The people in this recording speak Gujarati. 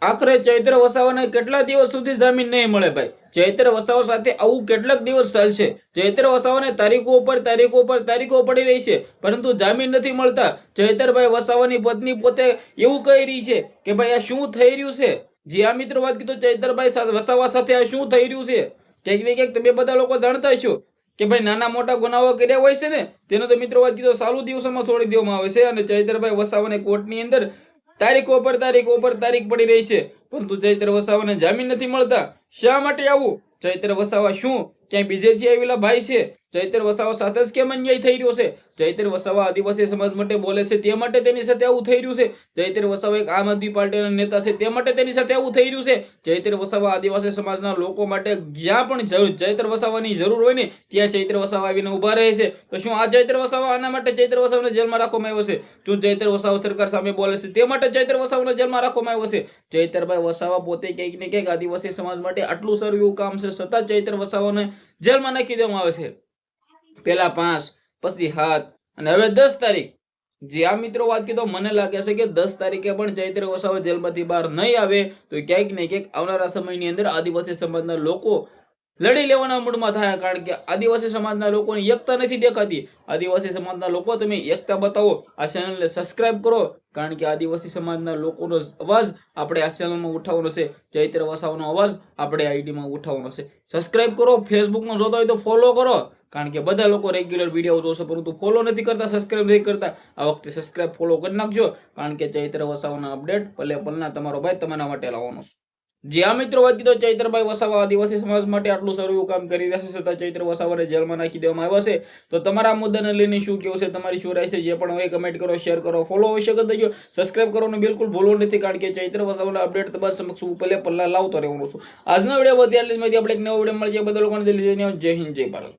આખરે ચૈત્ર વસાવાને કેટલા દિવસ સુધી જામીન નહીં મળે ભાઈ? ચૈત્ર વસાવા સાથે આવું કેટલાક દિવસ ચાલશે? ચૈત્ર વસાવાને તારીખો ઉપર તારીખો પડી રહી છે, પરંતુ જામીન નથી મળતા. ચૈતરભાઈ વસાવાની પત્ની પોતે એવું કહી રહી છે કે ભાઈ આ શું થઈ રહ્યું છે? જી આ મિત્રો વાત કીધું, ચૈતરભાઈ વસાવા સાથે આ શું થઈ રહ્યું છે? ક્યાંક ને ક્યાંક તમે બધા લોકો જાણતા છો કે ભાઈ નાના મોટા ગુનાઓ કર્યા હોય છે ને, તેનો તો મિત્રો વાત કીધો ચાલુ દિવસોમાં છોડી દેવામાં આવે છે. અને ચૈતરભાઈ વસાવાને કોર્ટની અંદર તારીખો પર તારીખ પડી રહી છે, પરંતુ ચૈત્ર વસાવાને જામીન નથી મળતા. શા માટે આવું? ચૈત્ર વસાવા શું ક્યાંય બીજેથી આવેલા ભાઈ છે? ચૈત્ર વસાવા સાથે જ કેમ અન્યાય થઈ રહ્યો છે? ચૈત્ર વસાવા આદિવાસી સમાજ માટે બોલે છે તે માટે તેની સાથે આવું થઈ રહ્યું છે? ચૈત્ર વસાવા એક આમ આદમી પાર્ટીના નેતા છે તે માટે તેની સાથે આવું થઈ રહ્યું છે? ચૈત્ર વસાવા આદિવાસી સમાજના લોકો માટે જ્યાં પણ ચૈત્ર વસાવાની જરૂર હોય ને ત્યાં ચૈત્ર વસાવા આવીને ઉભા રહે છે. તો શું આ ચૈત્ર વસાવા આના માટે ચૈત્ર વસાવાને જેલમાં રાખવામાં આવ્યો છે? શું ચૈત્ર વસાવા સરકાર સામે બોલે છે તે માટે ચૈત્ર વસાવાને જેલમાં રાખવામાં આવ્યો છે? ચૈતરભાઈ વસાવા પોતે ક્યાંક ને ક્યાંક આદિવાસી સમાજ માટે આટલું સારું એવું કામ છે, છતાં ચૈત્ર વસાવાને જેલમાં નાખી દેવામાં આવે છે. પેલા 5, પછી 7 અને હવે 10 તારીખ. જે આ મિત્રો વાત કીધો, મને લાગે છે કે 10 તારીખે પણ ચૈત્ર વસાવા જેલમાંથી બહાર નહીં આવે તો ક્યાંક ને ક્યાંક આવનારા સમયની અંદર આદિવાસી સમાજના લોકો લડી લેવાના મૂડમાં થાય. કારણ કે આદિવાસી સમાજના લોકોની એકતા નથી દેખાતી. આદિવાસી સમાજના લોકો તમે એકતા બતાવો. આ ચેનલને સબસ્ક્રાઇબ કરો, કારણ કે આદિવાસી સમાજના લોકોનો અવાજ આપણે આ ચેનલમાં ઉઠાવવાનો છે. ચૈત્ર વસાવાનો અવાજ આપણે આઈડીમાં ઉઠાવવાનો છે. સબસ્ક્રાઇબ કરો. ફેસબુકમાં જોતા હોય તો ફોલો કરો, કારણ કે બધા લોકો રેગ્યુલર વિડીયો જોશે પરંતુ ફોલો નથી કરતા, સબસ્ક્રાઇબ નથી કરતા. આ વખતે સબસ્ક્રાઇબ ફોલો કરી નાખજો, કારણ કે ચૈત્ર વસાવાના અપડેટ પલે પલના તમારો ભાઈ તમારા માટે લાવવાનો છે. જી આ મિત્રો વાત કીધો, ચૈતરભાઈ વસાવા આદિવાસી સમાજ માટે આટલું સારું એવું કામ કરી રહ્યા છે, છતાં ચૈત્ર વસાવાને જેલમાં નાખી દેવામાં આવ્યા છે. તો તમારા મુદ્દાને લઈને શું કેવું છે, તમારી શું રાય છે? જે પણ હોય કમેન્ટ કરો, શેર કરો, ફોલો અવશ્ય કરી દેજો, સબસ્ક્રાઇબ કરવાનું બિલકુલ ભૂલવું નથી, કારણ કે ચૈત્ર વસાવાના અપડેટ તમારા સમક્ષ પલે પલ્લા લાવતો રહેવાનો છું. આજના વિડીયો બધી આટલી જ માહિતી. આપણે એક નવો વિડીયો મળીએ. બધા લોકોને દિલ્હી જઈને જય હિન્દ, જય ભારત.